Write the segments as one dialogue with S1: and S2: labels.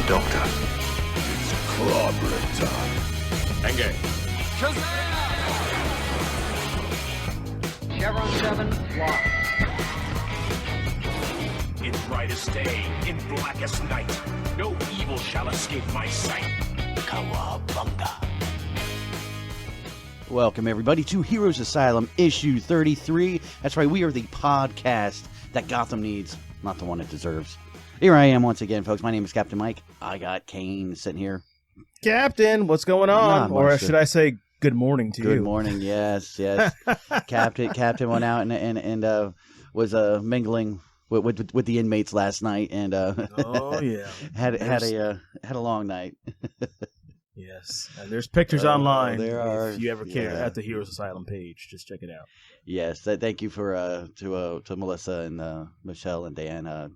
S1: Doctor. It's clobbering time.
S2: Engage.
S3: Chevron 7, lock.
S2: In brightest day, in blackest night, no evil shall escape my sight. Kawabunga.
S4: Welcome, everybody, to Heroes Asylum, issue 33. That's right, we are the podcast that Gotham needs, not the one it deserves. Here I am once again, folks. My name is Captain Mike. I got Kane sitting here.
S5: Captain, what's going on? Or should I say good morning to you?
S4: Good morning, yes. Captain went out and was mingling with the inmates last night, and
S5: oh yeah,
S4: had a long night.
S5: Yes, and there's pictures online.
S4: There are,
S5: if you ever care, at the Heroes Asylum page. Just check it out.
S4: Yes, thank you for to Melissa and Michelle and Dan.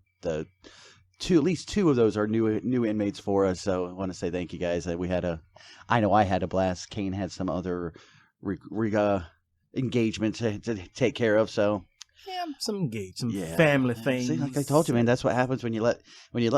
S4: At least two of those are new inmates for us. So I want to say thank you guys. I know I had a blast. Kane had some other engagement to take care of. So.
S5: Yeah, some family things.
S4: See, like I told you, man, that's what happens when you let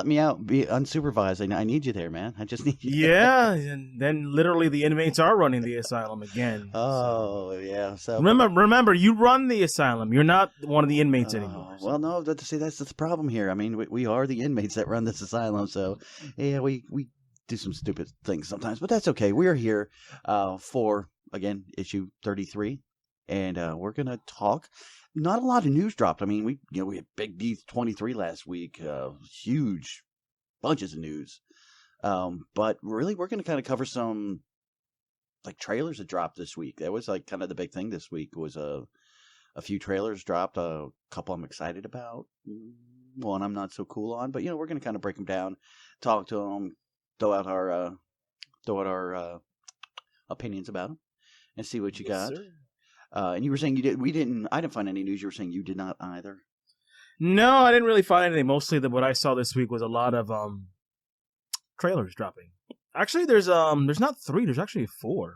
S4: me out, be unsupervised. I need you there, man. I just need you.
S5: Yeah, and then literally the inmates are running the asylum again.
S4: Oh, yeah. So
S5: remember, you run the asylum. You're not one of the inmates anymore.
S4: Well, no, that's the problem here. I mean, we are the inmates that run this asylum. So, yeah, we do some stupid things sometimes, but that's okay. We are here for, again, issue 33, and we're going to talk. Not a lot of news dropped. I mean, we had Big D23 last week, huge bunches of news. But really, we're going to kind of cover some like trailers that dropped this week. That was like kind of the big thing this week was a few trailers dropped. A couple I'm excited about. One I'm not so cool on. But we're going to kind of break them down, talk to them, throw out our opinions about them, and see what you got.
S5: Sir.
S4: And you were saying I didn't find any news. You were saying you did not either.
S5: No, I didn't really find anything. Mostly what I saw this week was a lot of trailers dropping. Actually, there's not 3. There's actually 4.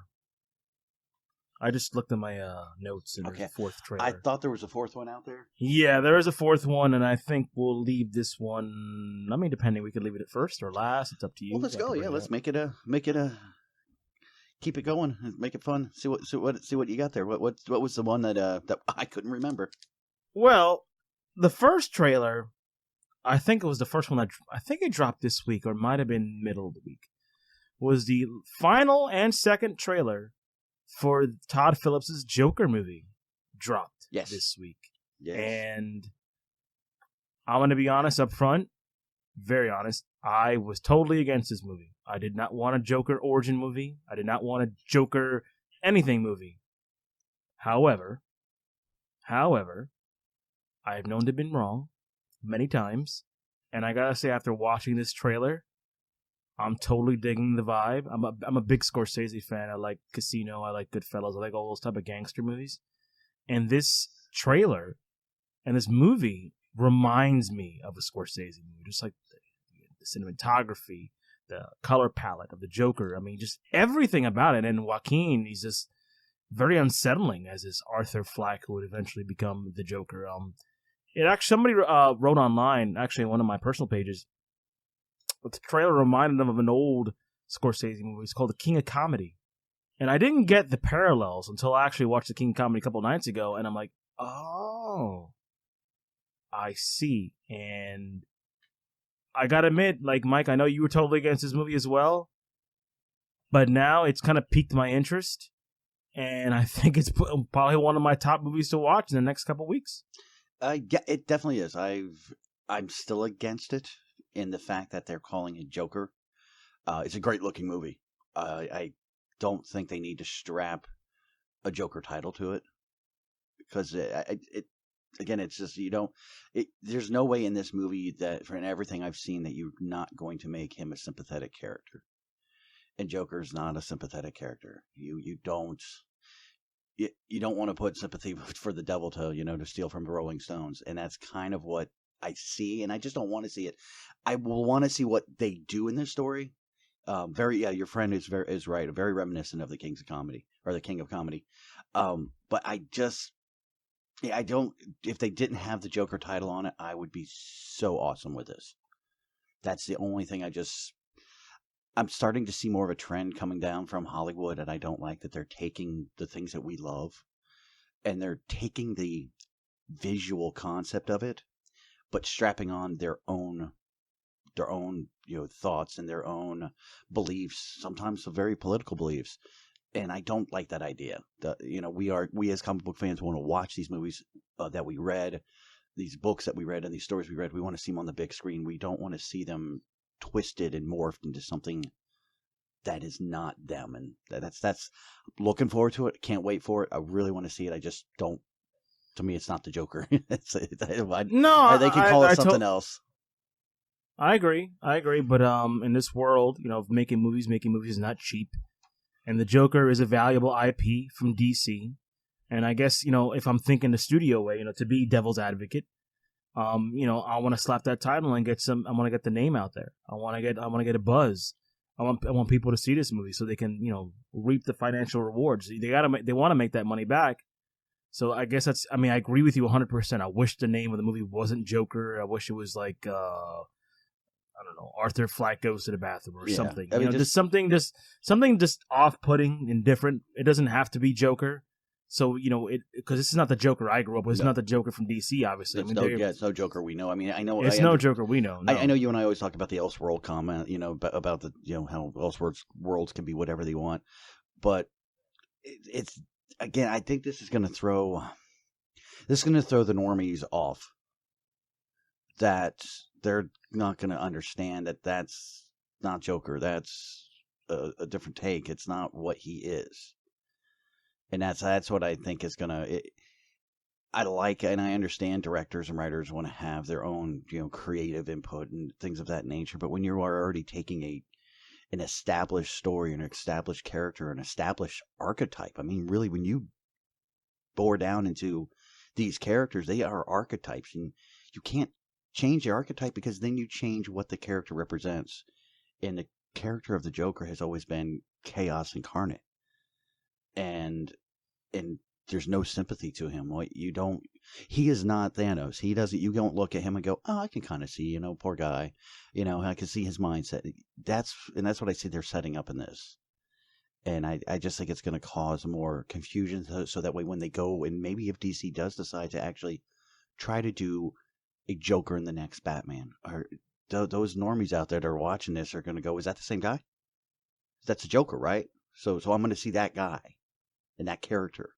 S5: I just looked at my notes and there's a 4th trailer.
S4: I thought there was a 4th one out there.
S5: Yeah, there is a 4th one, and I think we'll leave this one. I mean, depending, we could leave it at first or last. It's up to you.
S4: Well, let's go. Yeah, let's make it a. Keep it going. Make it fun. See what you got there. What was the one that I couldn't remember?
S5: Well, the first trailer, I think it was the first one I think it dropped this week, or it might have been middle of the week. Was the final and second trailer for Todd Phillips' Joker movie dropped this week.
S4: Yes.
S5: And I'm going to be honest up front, very honest. I was totally against this movie. I did not want a Joker origin movie. I did not want a Joker anything movie. However, I've known to have been wrong many times. And I gotta say, after watching this trailer, I'm totally digging the vibe. I'm a big Scorsese fan. I like Casino. I like Goodfellas. I like all those type of gangster movies. And this trailer and this movie reminds me of a Scorsese movie. Just like the cinematography, the color palette of the Joker. I mean, just everything about it. And Joaquin, he's just very unsettling as this Arthur Fleck who would eventually become the Joker. Somebody wrote online, actually on one of my personal pages, but the trailer reminded them of an old Scorsese movie. It's called The King of Comedy. And I didn't get the parallels until I actually watched The King of Comedy a couple nights ago, and I'm like, oh, I see. And I gotta admit, like, Mike, I know you were totally against this movie as well, but now it's kind of piqued my interest, and I think it's probably one of my top movies to watch in the next couple weeks.
S4: Yeah, it definitely is. I'm still against it in the fact that they're calling it Joker. It's a great looking movie. I don't think they need to strap a Joker title to it because again, it's just there's no way in this movie that for everything I've seen that you're not going to make him a sympathetic character. And Joker's not a sympathetic character. You don't want to put sympathy for the devil to steal from the Rolling Stones, and that's kind of what I see, and I just don't want to see it. I will want to see what they do in this story. Your friend is right. Very reminiscent of the Kings of Comedy or the King of Comedy. But I don't. If they didn't have the Joker title on it, I would be so awesome with this. That's the only thing I just I'm starting to see more of a trend coming down from Hollywood, and I don't like that they're taking the things that we love and they're taking the visual concept of it, but strapping on their own thoughts and their own beliefs, sometimes very political beliefs. And I don't like that idea. We as comic book fans want to watch these movies that we read, these books that we read, and these stories we read. We want to see them on the big screen. We don't want to see them twisted and morphed into something that is not them. And that's looking forward to it. Can't wait for it. I really want to see it. I just don't. To me, it's not the Joker.
S5: No,
S4: they can call it something else.
S5: I agree. But in this world, of making movies is not cheap. And the Joker is a valuable IP from DC. And I guess, if I'm thinking the studio way, to be devil's advocate, I want to slap that title and I want to get the name out there. I want to get a buzz. I want people to see this movie so they can, reap the financial rewards. They want to make that money back. So I guess I agree with you 100%. I wish the name of the movie wasn't Joker. I wish it was like, I don't know, Arthur Flack Goes to the Bathroom or something. Just something off-putting and different. It doesn't have to be Joker. So, because this is not the Joker I grew up with. It's not the Joker from DC, obviously.
S4: It's no Joker we know.
S5: It's no Joker we know. No.
S4: I know you and I always talk about the Elseworld comment, about the, how Elseworlds can be whatever they want. But it's, again, I think this is going to throw the normies off. That they're not going to understand that that's not Joker. That's a different take. It's not what he is. And that's what I think is going to... I like and I understand directors and writers want to have their own, creative input and things of that nature. But when you are already taking an established story, an established character, an established archetype, really, when you bore down into these characters, they are archetypes. And you can't change the archetype because then you change what the character represents. And the character of the Joker has always been chaos incarnate. And there's no sympathy to him. He is not Thanos. You don't look at him and go, oh, I can kind of see, poor guy. I can see his mindset. That's what I see they're setting up in this. And I just think it's going to cause more confusion so that way when they go, and maybe if DC does decide to actually try to do a Joker in the next Batman, or those normies out there that are watching this are going to go, is that the same guy? That's a Joker, right? So I'm going to see that guy and that character,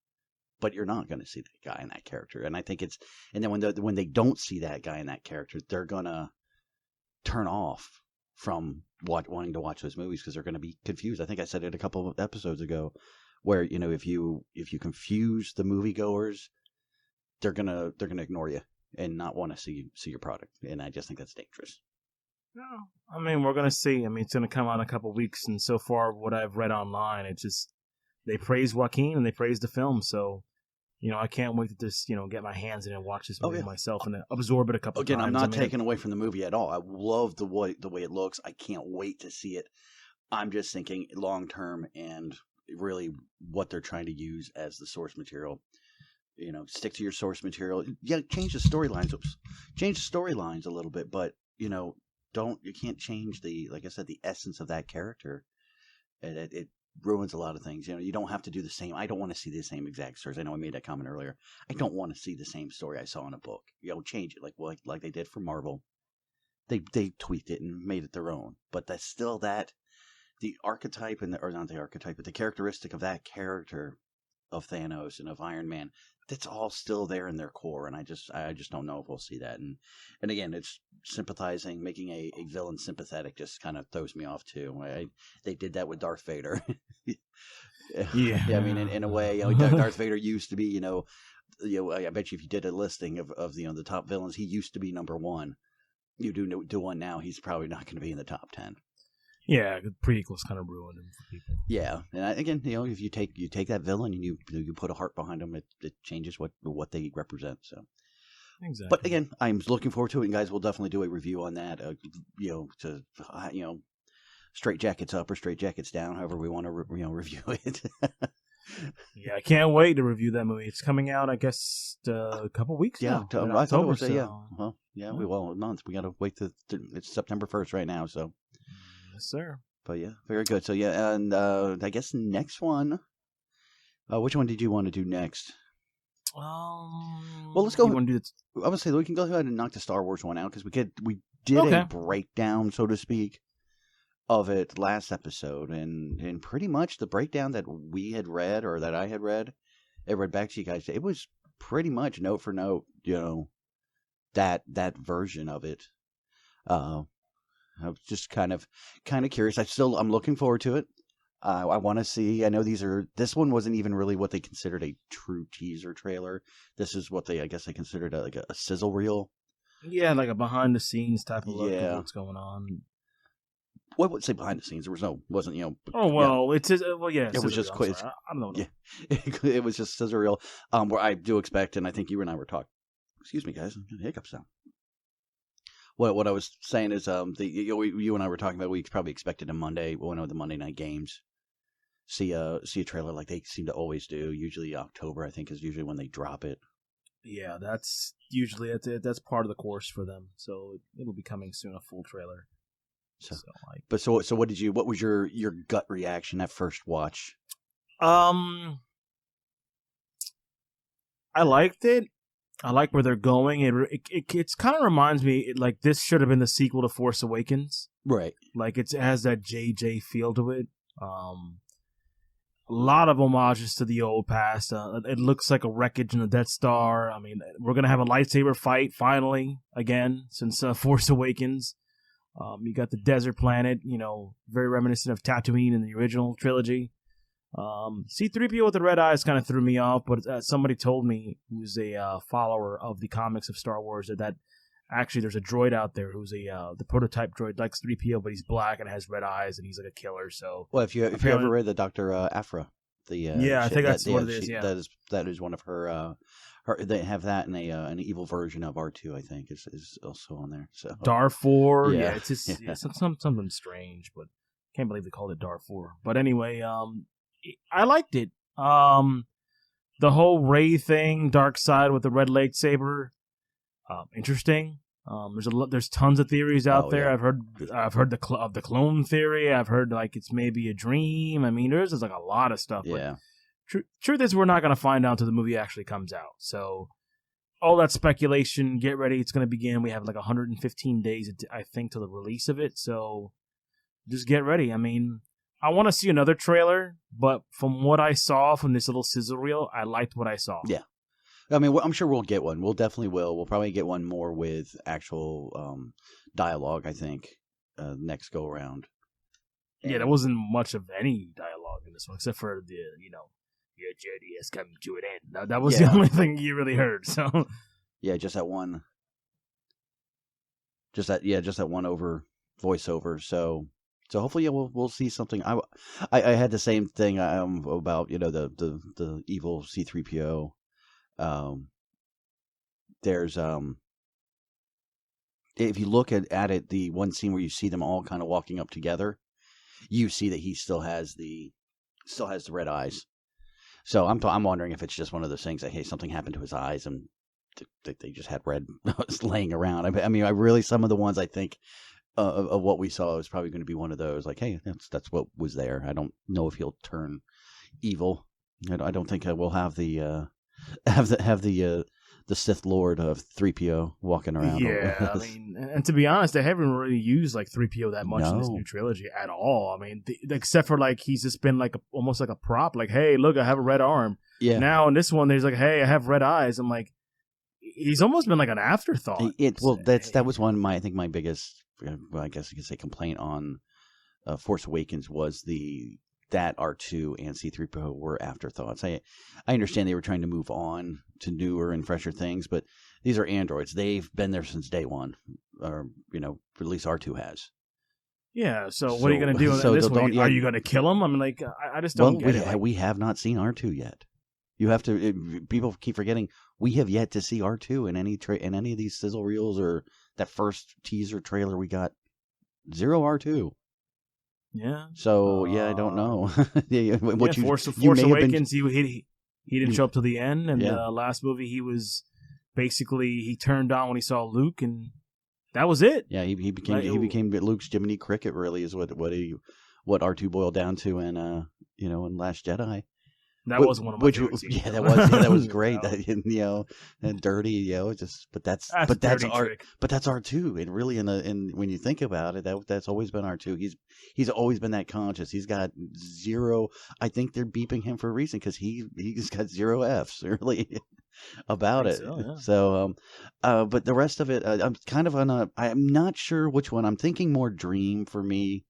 S4: but you're not going to see that guy and that character. And I think and then when they don't see that guy and that character, they're going to turn off from wanting to watch those movies because they're going to be confused. I think I said it a couple of episodes ago, where if you confuse the moviegoers, they're gonna ignore you and not want to see your product. And I just think that's dangerous.
S5: No, we're gonna see. It's gonna come out in a couple of weeks, and so far, what I've read online, it's just they praise Joaquin and they praise the film. So, I can't wait to just get my hands in and watch this movie myself and absorb it a couple.
S4: Again,
S5: times.
S4: I'm not taking away from the movie at all. I love the way it looks. I can't wait to see it. I'm just thinking long term and really what they're trying to use as the source material. Stick to your source material. Yeah, change the storylines. Change the storylines a little bit, but you can't change like I said, the essence of that character. It ruins a lot of things. You don't have to do the same. I don't want to see the same exact stories. I know I made that comment earlier. I don't want to see the same story I saw in a book. Change it like they did for Marvel. They tweaked it and made it their own. But that's still the archetype or not the archetype, but the characteristic of that character of Thanos and of Iron Man, that's all still there in their core, and I just don't know if we'll see that. And again, it's sympathizing, making a villain sympathetic just kind of throws me off too. They did that with Darth Vader.
S5: Yeah.
S4: In a way, Darth Vader used to be, I bet you if you did a listing of the top villains, he used to be number one. You do one now, he's probably not going to be in the top 10.
S5: Yeah, the prequels kind of ruined him for people.
S4: Yeah, and again, if you take that villain and you put a heart behind them, it changes what they represent. So,
S5: exactly.
S4: But again, I'm looking forward to it, and guys, we'll definitely do a review on that. Straight jackets up or straight jackets down, however we want to review it.
S5: Yeah, I can't wait to review that movie. It's coming out, I guess, a couple weeks now.
S4: In October. So. Yeah. Well, yeah, we will a month. We got to wait it's September 1st right now, so.
S5: Yes, sir.
S4: But yeah, very good. So yeah, and I guess next one. Which one did you want to do next? Well, let's go.
S5: You want to do the
S4: I would say we can go ahead and knock the Star Wars one out because we did a breakdown, so to speak, of it last episode, and pretty much the breakdown that we had read or that I had read, I read back to you guys. It was pretty much note for note, that version of it. I was just kind of curious. I'm looking forward to it. I want to see. I know this one wasn't even really what they considered a true teaser trailer. This is what I guess they considered a sizzle reel.
S5: Yeah, like a behind the scenes type of look of what's going on.
S4: Well, I would say behind the scenes. There wasn't.
S5: Oh well,
S4: yeah.
S5: It
S4: was just quick.
S5: I don't know.
S4: Yeah, it was just sizzle reel. Where I do expect, and I think you and I were talking. Excuse me, guys. I'm getting hiccups now. What I was saying is, you and I were talking about. We probably expected a Monday, one of the Monday night games. See a trailer like they seem to always do. Usually October, I think, is usually when they drop it.
S5: Yeah, that's usually that's part of the course for them. So it'll be coming soon, a full trailer.
S4: So what was your gut reaction at first watch?
S5: I liked it. I like where they're going. It kind of reminds me like this should have been the sequel to Force Awakens.
S4: Right.
S5: Like it has that JJ feel to it. A lot of homages to the old past. It looks like a wreckage in the Death Star. I mean, we're going to have a lightsaber fight finally again since Force Awakens. You got the desert planet, very reminiscent of Tatooine in the original trilogy. C-3PO with the red eyes kind of threw me off, but somebody told me, who's a follower of the comics of Star Wars, that actually there's a droid out there who's the prototype droid, like 3PO, but he's black and has red eyes, and he's like a killer. So,
S4: well, if you ever read the Dr. Aphra,
S5: I think that's what it is. Yeah,
S4: that is one of her. They have that in an evil version of R2, I think, is also on there. So
S5: Darfur, it's just something strange, but can't believe they called it Darfur. But anyway, I liked it. The whole Rey thing, dark side with the red lightsaber, interesting. There's tons of theories out there. Yeah. I've heard the clone theory. I've heard like it's maybe a dream. I mean, there's like a lot of stuff.
S4: Yeah.
S5: But truth is, we're not going to find out until the movie actually comes out. So all that speculation, get ready. It's going to begin. We have like 115 days, I think, to the release of it. So just get ready. I mean, I want to see another trailer, but from what I saw from this little sizzle reel, I liked what I saw.
S4: Yeah. I mean, I'm sure we'll get one. We'll definitely will. We'll probably get one more with actual dialogue, I think, next go around.
S5: Yeah, there wasn't much of any dialogue in this one, except for your journey has come to an end. That was the only thing you really heard. So,
S4: yeah, just that one. Just that one voiceover. So hopefully, we'll see something. I had the same thing about the evil C-3PO. There's if you look at it, the one scene where you see them all kind of walking up together, you see that he still has the red eyes. So I'm wondering if it's just one of those things that, hey, something happened to his eyes and they just had red laying around. I mean, some of the ones I think of what we saw is probably going to be one of those. Like, hey, that's what was there. I don't know if he'll turn evil. I don't think we'll have the Sith Lord of 3PO walking around.
S5: Yeah, I mean, and to be honest, they haven't really used like 3PO that much in this new trilogy at all. I mean, except for like he's just been like almost like a prop. Like, hey, look, I have a red arm.
S4: Yeah.
S5: Now in this one, there's like, hey, I have red eyes. I'm like, he's almost been like an afterthought.
S4: That was one of my biggest, I guess you could say, complaint on Force Awakens was that R2 and C-3PO were afterthoughts. I understand they were trying to move on to newer and fresher things, but these are androids. They've been there since day one, or at least R2 has.
S5: Yeah. So what are you going to do in this one? Are you going to kill him? I mean, like, I just don't get it.
S4: We have not seen R2 yet. You have to. People keep forgetting we have yet to see R2 in any of these sizzle reels or that first teaser trailer we got. Zero R2.
S5: Yeah.
S4: So I don't know.
S5: Force Awakens, he didn't show up till the end, and the last movie he turned on when he saw Luke, and that was it.
S4: Yeah, he became Luke's Jiminy Cricket. Really, is what what R2 boiled down to in in Last Jedi.
S5: That was one of my favorite scenes.
S4: Yeah, that was great. That, and dirty, but that's R2. And really, in when you think about it, that's always been R2. He's always been that conscious. He's got zero. I think they're beeping him for a reason because he's got 0 Fs really about it.
S5: So, yeah.
S4: So, but the rest of it, I'm kind of I'm not sure which one. I'm thinking more Dream for me,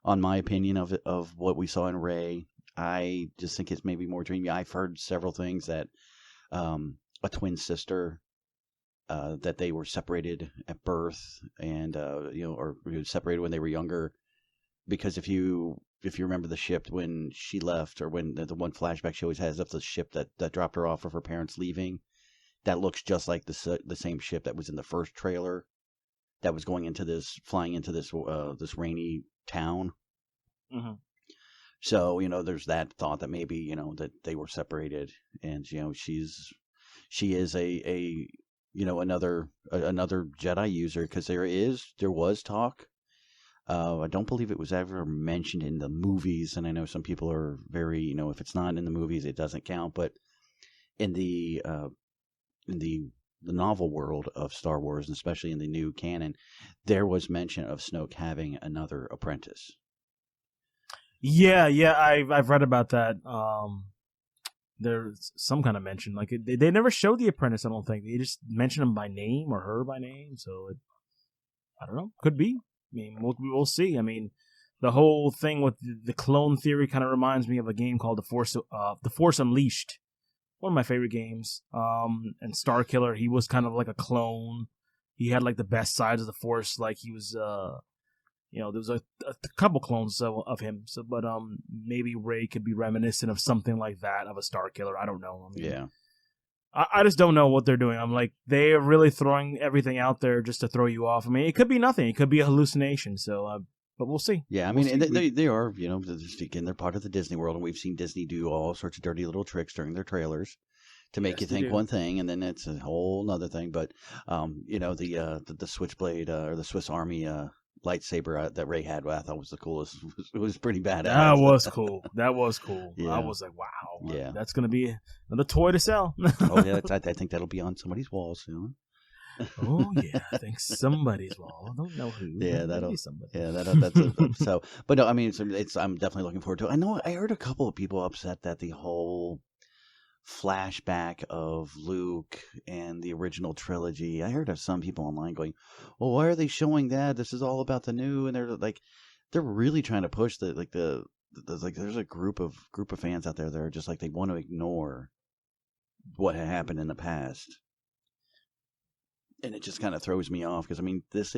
S4: on my opinion of what we saw in Rey. I just think it's maybe more dreamy. I've heard several things that a twin sister, that they were separated at birth, and or separated when they were younger. Because if you remember the ship when she left, or when the one flashback she always has of the ship that dropped her off of her parents leaving, that looks just like the same ship that was in the first trailer, that was flying into this rainy town.
S5: Mm-hmm.
S4: So, there's that thought that maybe, that they were separated, and, she is a another Jedi user, because there was talk. I don't believe it was ever mentioned in the movies, and I know some people are very, if it's not in the movies, it doesn't count, but in the novel world of Star Wars, and especially in the new canon, there was mention of Snoke having another apprentice.
S5: Yeah, I've read about that. There's some kind of mention. Like they never showed the apprentice. I don't think they just mentioned him by name or her by name. So I don't know. Could be. I mean, we'll see. I mean, the whole thing with the clone theory kind of reminds me of a game called The Force Unleashed. One of my favorite games. And Starkiller, he was kind of like a clone. He had like the best sides of the Force. Like he was. There was a couple clones of him, but maybe Rey could be reminiscent of something like that, of a Starkiller. I don't know. I mean,
S4: yeah.
S5: I just don't know what they're doing. I'm like, they are really throwing everything out there just to throw you off. I mean, it could be nothing. It could be a hallucination. So, but we'll see.
S4: Yeah, I mean, and they are, again, they're part of the Disney world, and we've seen Disney do all sorts of dirty little tricks during their trailers to make you think one thing, and then it's a whole other thing. But, the Switchblade or the Swiss Army lightsaber that Rey had, I thought was the coolest. It was pretty badass.
S5: That was cool. Yeah. I was like, wow.
S4: Yeah.
S5: That's going to be another toy to sell.
S4: Oh, yeah. I think that'll be on somebody's wall soon.
S5: Oh, yeah. I think somebody's wall. I don't know who.
S4: Yeah,
S5: that'll be somebody.
S4: Yeah, that's so. But no, I mean, I'm definitely looking forward to it. I know I heard a couple of people upset that the whole flashback of Luke and the original trilogy. I heard of some people online going, "Well, why are they showing that? This is all about the new." And they're really trying to push there's a group of fans out there that are just like, they want to ignore what had happened in the past, and it just kind of throws me off, because I mean, this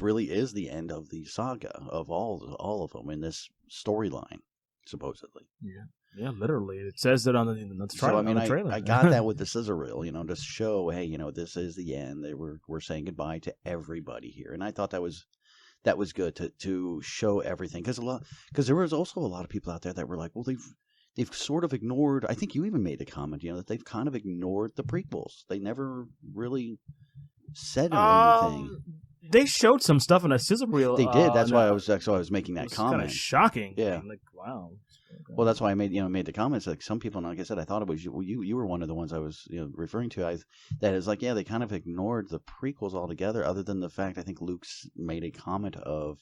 S4: really is the end of the saga of all of them in this storyline, supposedly.
S5: Yeah. Yeah, literally. It says that on the trailer.
S4: So, I mean,
S5: the trailer.
S4: I got that with the scissor reel, to show, hey, this is the end. We're saying goodbye to everybody here. And I thought that was good to show everything, because there was also a lot of people out there that were like, well, they've sort of ignored. I think you even made a comment, that they've kind of ignored the prequels. They never really said anything.
S5: They showed some stuff in a scissor reel.
S4: They did. That's why I was making that comment.
S5: Kind of shocking.
S4: Yeah.
S5: I'm like, wow. Okay.
S4: Well, that's why I made the comments. Like, some people, like I said, I thought it was you were one of the ones I was referring to. That is like, yeah, they kind of ignored the prequels altogether, other than the fact I think Luke's made a comment of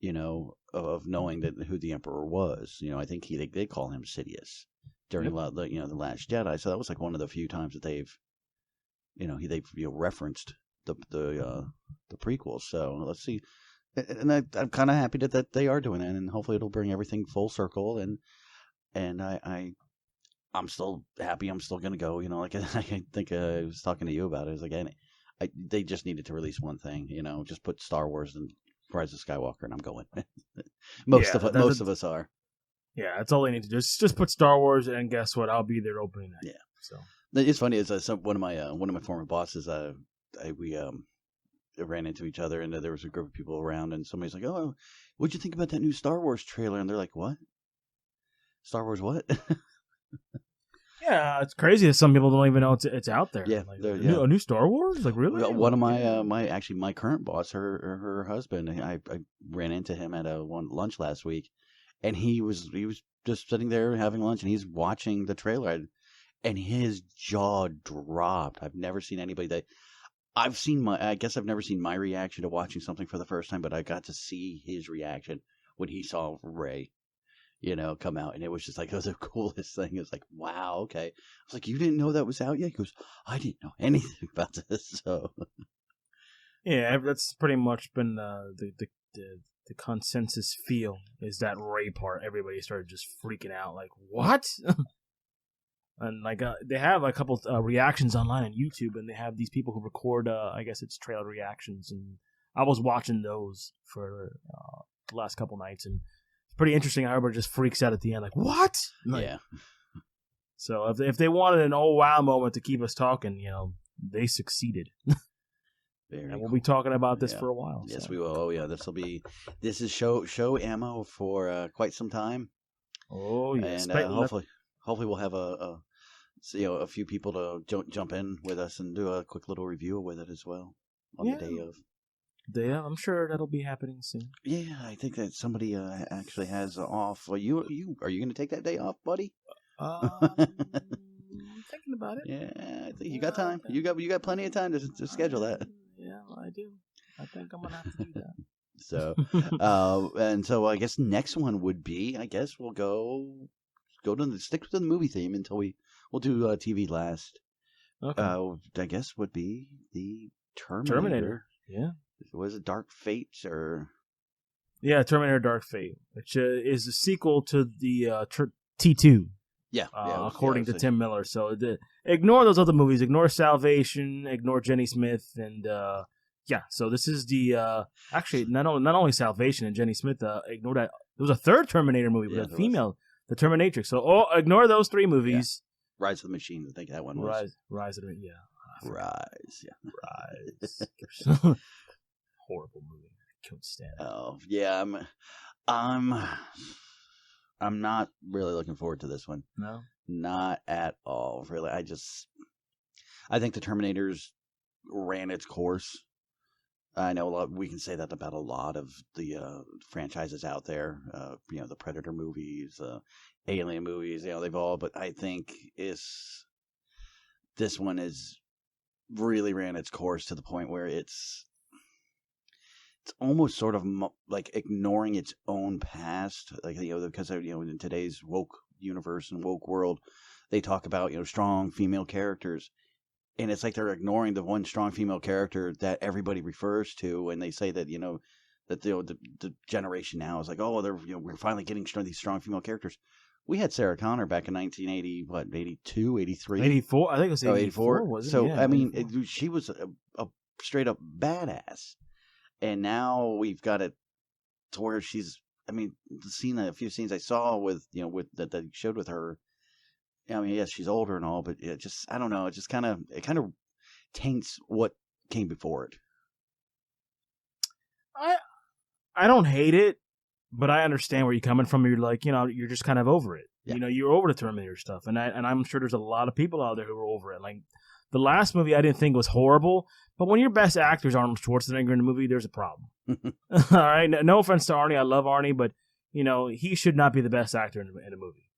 S4: knowing that who the Emperor was. I think they did call him Sidious during the Last Jedi. So that was like one of the few times that they've referenced the prequels. So let's see. And I'm kind of happy that they are doing that, and hopefully it'll bring everything full circle. And I'm still happy. I'm still gonna go. Like I think I was talking to you about it. It's like, they just needed to release one thing. Just put Star Wars and Rise of Skywalker, and I'm going. most of us are. Yeah,
S5: that's all they need to do. Just put Star Wars, and guess what? I'll be there opening night. Yeah. So
S4: it's funny. Is one of my former bosses. We ran into each other, and there was a group of people around, and somebody's like, "Oh, what'd you think about that new Star Wars trailer?" And they're like, "What? Star Wars what?"
S5: Yeah, it's crazy that some people don't even know it's out there.
S4: Yeah,
S5: like,
S4: yeah.
S5: A new Star Wars? Like, really?
S4: One of my current boss, her husband, I ran into him at one lunch last week, and he was just sitting there having lunch, and he's watching the trailer, and his jaw dropped. I've never seen anybody that I guess I've never seen my reaction to watching something for the first time, but I got to see his reaction when he saw Rey, come out, and it was just like, it was the coolest thing. It was like, wow, okay. I was like, you didn't know that was out yet? He goes, I didn't know anything about this. So
S5: yeah, that's pretty much been the consensus feel is that Rey part. Everybody started just freaking out, like, what? And like they have a couple reactions online on YouTube, and they have these people who record, I guess it's trailer reactions, and I was watching those for the last couple nights, and it's pretty interesting how everybody just freaks out at the end, like, what? Like,
S4: yeah.
S5: So if they wanted an oh wow moment to keep us talking, they succeeded. And we'll be talking about this for a while.
S4: Yes,
S5: so.
S4: we will. Oh yeah, this is show ammo for quite some time.
S5: Oh yes,
S4: and hopefully we'll have a few people to jump in with us and do a quick little review with it as well on the day of.
S5: Yeah, I'm sure that'll be happening soon.
S4: Yeah, I think that somebody actually has off. Are you going to take that day off, buddy?
S5: I'm thinking about it.
S4: Yeah, I think you got time. You got plenty of time to schedule that.
S5: Yeah, I do. I think I'm gonna have to do that.
S4: So, and so I guess next one would be, I guess we'll stick to the movie theme until we'll do TV last.
S5: Okay.
S4: I guess would be the
S5: Terminator. Yeah.
S4: Was it Dark Fate or?
S5: Yeah, Terminator Dark Fate, which is a sequel to the T2.
S4: Yeah,
S5: according to Tim Miller. So ignore those other movies. Ignore Salvation. Ignore Jenny Smith. And so this is the actually not only Salvation and Jenny Smith. Ignore that. There was a third Terminator movie with a female, the Terminatrix. So ignore those three movies.
S4: Yeah. Rise of the Machines. I think that one was.
S5: Rise of the Rise. Horrible movie. I couldn't stand it.
S4: Oh yeah, I'm not really looking forward to this one.
S5: No,
S4: not at all. Really, I think the Terminators ran its course. I know we can say that about a lot of the franchises out there. The Predator movies, Alien movies. They've all. But I think this one is really ran its course to the point where it's almost sort of like ignoring its own past, like because in today's woke universe and woke world, they talk about strong female characters, and it's like they're ignoring the one strong female character that everybody refers to, and they say that that the generation now is like, oh, we're finally getting these strong female characters. We had Sarah Connor back in 1980, 82, 83?
S5: 84? I think it was
S4: 84.
S5: Wasn't it?
S4: So,
S5: yeah,
S4: I mean, she was a straight up badass. And now we've got it to where she's, a few scenes I saw with that they showed with her. I mean, yes, she's older and all, but it just, I don't know. It just kind of taints what came before it.
S5: I don't hate it. But I understand where you're coming from. You're like, you're just kind of over it.
S4: Yeah.
S5: You're over the Terminator stuff, and I'm sure there's a lot of people out there who are over it. Like the last movie, I didn't think was horrible, but when your best actor is Arnold Schwarzenegger in the movie, there's a problem. All right, no offense to Arnie, I love Arnie, but he should not be the best actor in a movie.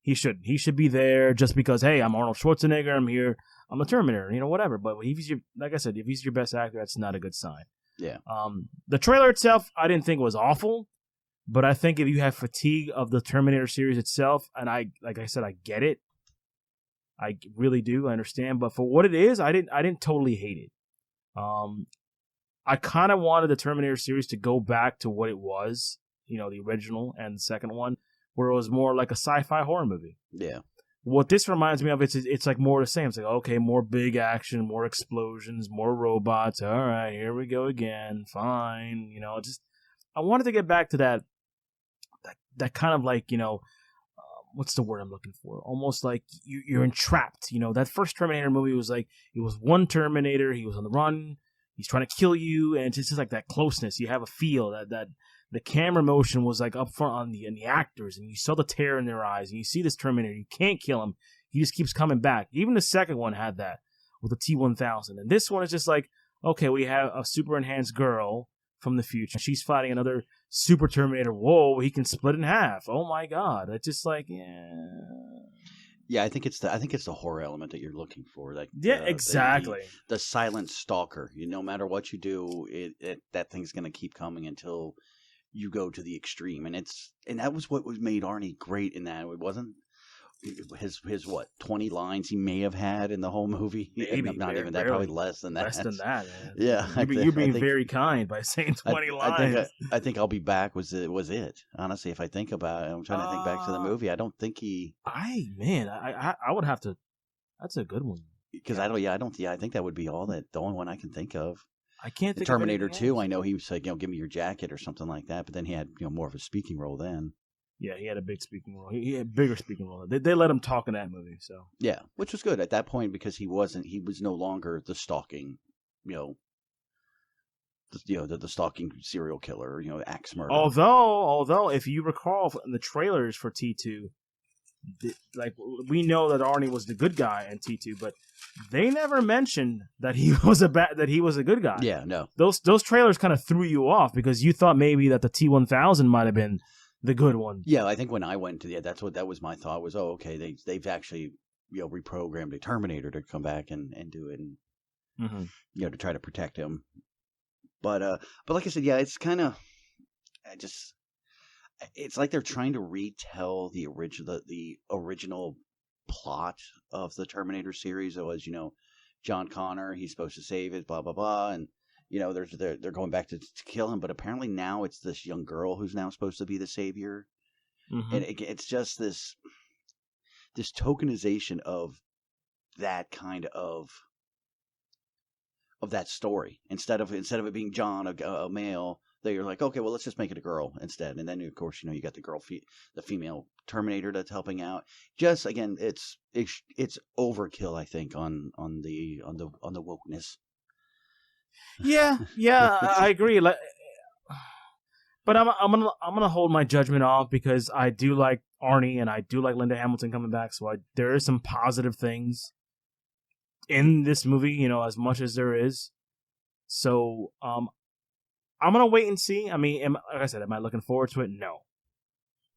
S5: He shouldn't. He should be there just because, hey, I'm Arnold Schwarzenegger. I'm here. I'm a Terminator. Whatever. But if he's your best actor, that's not a good sign.
S4: Yeah.
S5: The trailer itself, I didn't think was awful. But I think if you have fatigue of the Terminator series itself, and like I said, I get it. I really do. I understand. But for what it is, I didn't totally hate it. I kind of wanted the Terminator series to go back to what it was, the original and the second one, where it was more like a sci-fi horror movie.
S4: Yeah.
S5: What this reminds me of, it's like more the same. It's like, okay, more big action, more explosions, more robots. All right, here we go again. Fine. I wanted to get back to that kind of like, what's the word I'm looking for? Almost like you're entrapped. That first Terminator movie was like, it was one Terminator. He was on the run. He's trying to kill you. And it's just like that closeness. You have a feel that the camera motion was like up front in the actors. And you saw the terror in their eyes. And you see this Terminator. You can't kill him. He just keeps coming back. Even the second one had that with the T-1000. And this one is just like, okay, we have a super enhanced girl from the future. She's fighting another super Terminator. Whoa, he can split in half. Oh my God. It's just like, yeah.
S4: Yeah, I think it's the horror element that you're looking for. Like,
S5: exactly.
S4: The silent stalker. No matter what you do, that thing's going to keep coming until you go to the extreme. And that was what made Arnie great in that. It wasn't his 20 lines he may have had in the whole movie.
S5: Maybe,
S4: not even that, probably less than that.
S5: Less than that, man.
S4: Yeah,
S5: You're being very kind by saying 20 lines.
S4: I think I'll Be Back was it. Honestly, if I think about it, I'm trying to think back to the movie. I don't think he.
S5: I would have to. That's a good one.
S4: Because I think that would be the only one I can think of.
S5: I can't think
S4: Terminator
S5: of
S4: 2. I know he was like, give me your jacket or something like that. But then he had more of a speaking role then.
S5: Yeah, he had a big speaking role. He had a bigger speaking role. They let him talk in that movie, so
S4: yeah, which was good at that point because he was no longer the stalking, the stalking serial killer, axe murder.
S5: Although, if you recall in the trailers for T2, like we know that Arnie was the good guy in T2, but they never mentioned that he was a good guy.
S4: Yeah, no.
S5: Those trailers kind of threw you off because you thought maybe that the T-1000 might have been the good one.
S4: Yeah, I think when I went to that was my thought was, okay, they've actually reprogrammed a Terminator to come back and do it, and to try to protect him. But like I said, yeah, it's kind of it's like they're trying to retell the original plot of the Terminator series. It was John Connor, he's supposed to save it, blah blah blah, and they're going back to kill him, but apparently now it's this young girl who's now supposed to be the savior, and it's just this tokenization of that kind of that story. Instead of it being John, a male, they're like, okay, well let's just make it a girl instead, and then of course you got the female Terminator that's helping out. Just again, it's overkill, I think, on the wokeness.
S5: Yeah, I agree. But I'm gonna hold my judgment off because I do like Arnie and I do like Linda Hamilton coming back. So there is some positive things in this movie, as much as there is. So I'm gonna wait and see. I mean, like I said, am I looking forward to it? No.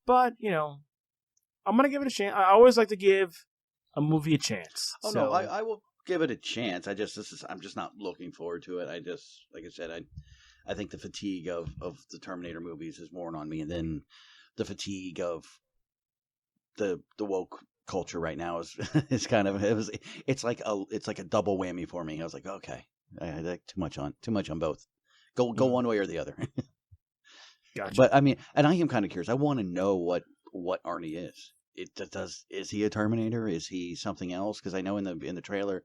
S5: But I'm gonna give it a chance. I always like to give a movie a chance.
S4: Oh no, I will give it a chance. I'm just not looking forward to it. Like I said, I think the fatigue of the Terminator movies is worn on me, and then the fatigue of the woke culture right now is kind of it's like a double whammy for me. I was like, okay, I like too much on both. Go one way or the other.
S5: Gotcha.
S4: But I mean, and I am kind of curious. I want to know what Arnie is. Is he a Terminator? Is he something else? Because I know in the trailer,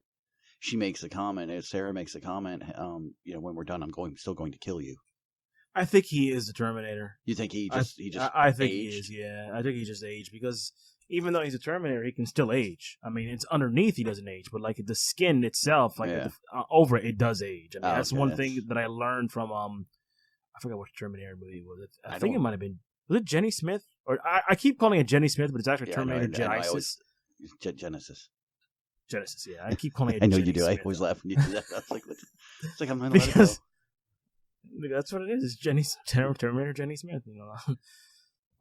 S4: she makes the comment. Sarah makes the comment. When we're done, I'm still going to kill you.
S5: I think he is the Terminator.
S4: You think he just
S5: I think
S4: aged?
S5: he is. Yeah, I think he just aged because even though he's a Terminator, he can still age. I mean, it's underneath he doesn't age, but like the skin itself, like over it does age. I mean, that's one thing that I learned from I forgot which Terminator movie was it. I think it might have been. Was it Jenny Smith? Or I keep calling it Jenny Smith, but it's actually Terminator Genesis. Genesis, yeah. I keep calling it.
S4: I know
S5: Jenny
S4: you do.
S5: Smith.
S4: I always laugh when you do that. It's like I'm gonna let it go.
S5: That's what it is. It's Terminator Jenny Smith.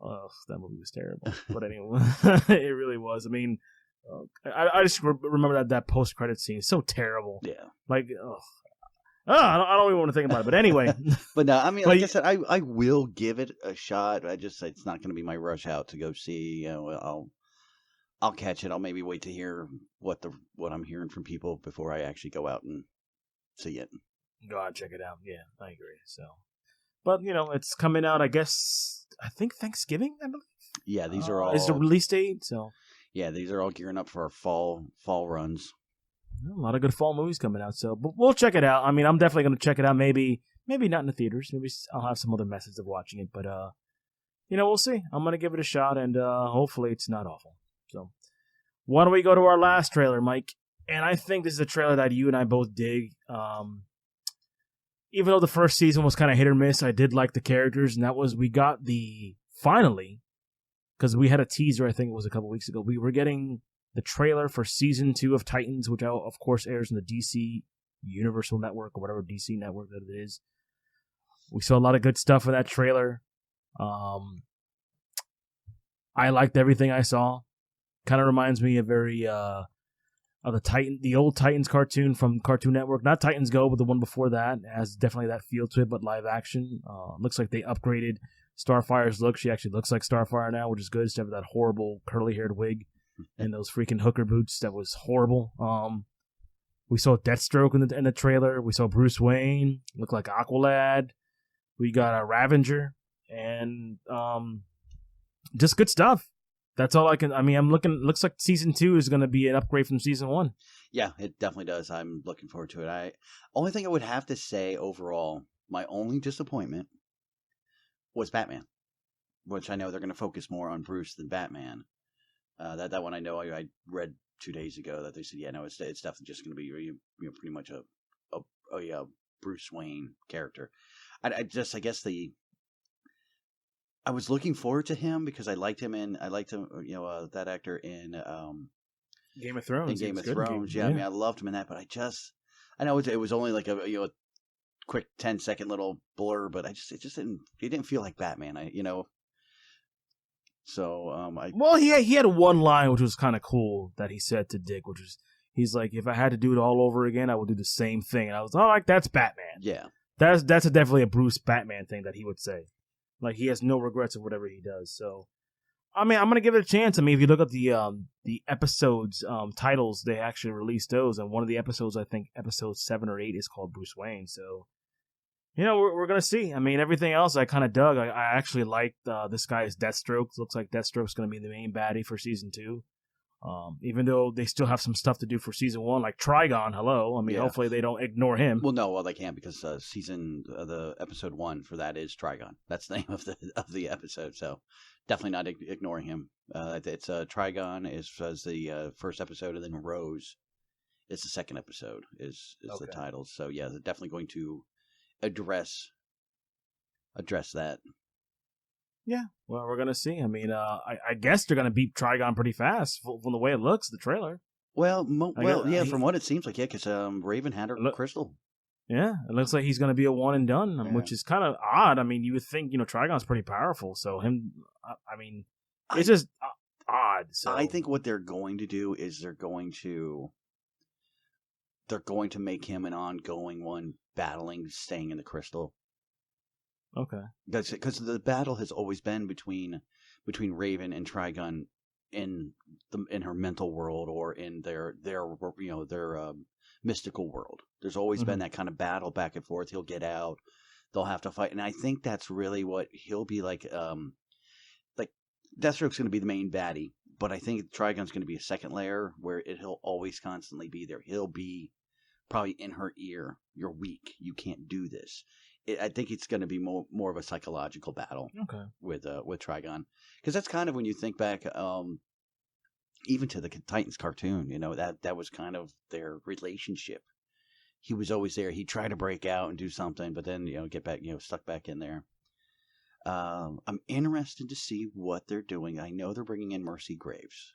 S5: Oh, that movie was terrible. But anyway, it really was. I mean, I just remember that post credit scene. It's so terrible.
S4: Yeah.
S5: Like, I don't even want to think about it. But anyway.
S4: But no, I mean, like I said, I will give it a shot. It's not going to be my rush out to go see. I'll catch it. I'll maybe wait to hear what I'm hearing from people before I actually go out and see it.
S5: Go out and check it out. Yeah, I agree. So, but it's coming out. I guess I think Thanksgiving. I believe. Yeah,
S4: these are all.
S5: Is the release date? So.
S4: Yeah, these are all gearing up for our fall runs.
S5: A lot of good fall movies coming out, so but we'll check it out. I mean, I'm definitely going to check it out. Maybe not in the theaters. Maybe I'll have some other methods of watching it. But we'll see. I'm going to give it a shot, and hopefully it's not awful. So, why don't we go to our last trailer, Mike? And I think this is a trailer that you and I both dig. Even though the first season was kind of hit or miss, I did like the characters, and that was we got finally, because we had a teaser. I think it was a couple weeks ago. We were getting the trailer for season 2 of Titans, which of course airs in the DC Universal Network or whatever DC network that it is. We saw a lot of good stuff in that trailer. I liked everything I saw. Kind of reminds me of the old Titans cartoon from Cartoon Network. Not Titans Go, but the one before that. It has definitely that feel to it, but live action. Looks like they upgraded Starfire's look. She actually looks like Starfire now, which is good instead of that horrible curly-haired wig and those freaking hooker boots. That was horrible. We saw Deathstroke in the trailer. We saw Bruce Wayne look like Aqualad. We got a Ravager and just good stuff. That's all I can. I mean, I'm looking. Looks like season 2 is going to be an upgrade from season 1.
S4: Yeah, it definitely does. I'm looking forward to it. Only thing I would have to say overall, my only disappointment was Batman, which I know they're going to focus more on Bruce than Batman. That one I know. I read 2 days ago that they said, yeah, no, it's definitely just going to be pretty much a Bruce Wayne character. I was looking forward to him because I liked him, that actor in
S5: Game of Thrones.
S4: In Game of Thrones, yeah. I mean, I loved him in that, but I know it was only like a quick 10-second little blur, but it didn't feel like Batman. Well,
S5: he had one line which was kind of cool that he said to Dick, which was he's like, if I had to do it all over again, I would do the same thing, and I was like, that's Batman.
S4: Yeah,
S5: that's definitely a Bruce Batman thing that he would say. Like, he has no regrets of whatever he does. So, I mean, I'm going to give it a chance. I mean, if you look at the episodes titles, they actually released those. And one of the episodes, I think episode 7 or 8, is called Bruce Wayne. So, we're going to see. I mean, everything else I kind of dug. I actually liked this guy's Deathstroke. Looks like Deathstroke's going to be the main baddie for season 2. Even though they still have some stuff to do for season 1, like Trigon. Hello, I mean, Hopefully they don't ignore him.
S4: Well, they can't because the episode 1 for that is Trigon. That's the name of the episode. So definitely not ignoring him. It's Trigon is the first episode, and then Rose is the second episode. Is okay. The title. So yeah, they're definitely going to address that.
S5: Yeah, well, we're gonna see. I mean, I guess they're gonna beat Trigon pretty fast from the way it looks. The trailer.
S4: Well, from what it seems like, yeah, because Raven had her crystal.
S5: Yeah, it looks like he's gonna be a one and done, which is kind of odd. I mean, you would think Trigon's pretty powerful, so him. I mean, it's just odd. So
S4: I think what they're going to do is they're going to make him an ongoing one, staying in the crystal.
S5: Okay.
S4: That's because the battle has always been between Raven and Trigon in her mental world or in their mystical world. There's always been that kind of battle back and forth. He'll get out, they'll have to fight, and I think that's really what he'll be like. Like Deathstroke's going to be the main baddie, but I think Trigon's going to be a second layer where he'll always constantly be there. He'll be probably in her ear. You're weak. You can't do this. I think it's going to be more of a psychological battle with Trigon, because that's kind of when you think back, even to the Titans cartoon, that was kind of their relationship. He was always there. He'd try to break out and do something, but then get back, stuck back in there. I'm interested to see what they're doing. I know they're bringing in Mercy Graves,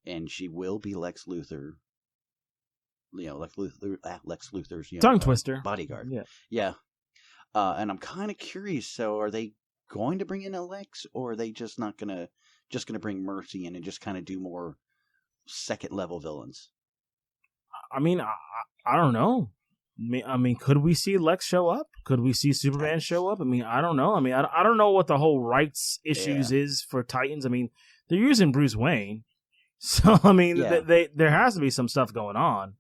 S4: and she will be Lex Luthor. Lex Luthor's
S5: tongue twister
S4: bodyguard.
S5: Yeah.
S4: And I'm kind of curious. So, are they going to bring in a Lex, or are they just gonna bring Mercy in and just kind of do more second level villains?
S5: I mean, I don't know. I mean, could we see Lex show up? Could we see Superman show up? I mean, I don't know. I mean, I don't know what the whole rights issues is for Titans. I mean, they're using Bruce Wayne, so I mean, there has to be some stuff going on.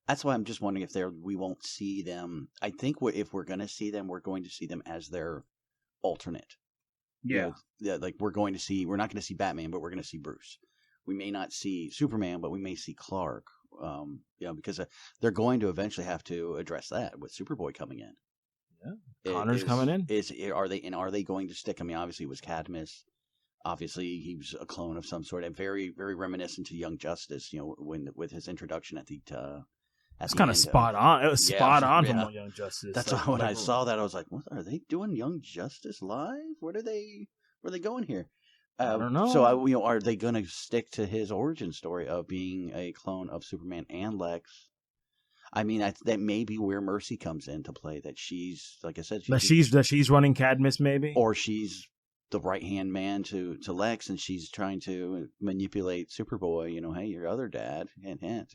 S4: That's why I'm just wondering if we won't see them. I think if we're going to see them, we're going to see them as their alternate.
S5: Yeah.
S4: Like we're not going to see Batman, but we're going to see Bruce. We may not see Superman, but we may see Clark. Because they're going to eventually have to address that with Superboy coming in.
S5: Yeah. Connor's coming in.
S4: Are they going to stick? I mean, obviously it was Cadmus. Obviously, he was a clone of some sort, and very, very reminiscent to Young Justice. With his introduction at the.
S5: It's kind of spot on. It was spot on from Young Justice.
S4: That's why when I saw that, I was like, "What are they doing? Young Justice live? Where are they going here?"
S5: I don't know.
S4: So, are they going to stick to his origin story of being a clone of Superman and Lex? I mean, that may be where Mercy comes into play. That she's, like I said,
S5: she's running Cadmus, maybe,
S4: or she's the right hand man to Lex, and she's trying to manipulate Superboy. Hey, your other dad, hint, hint.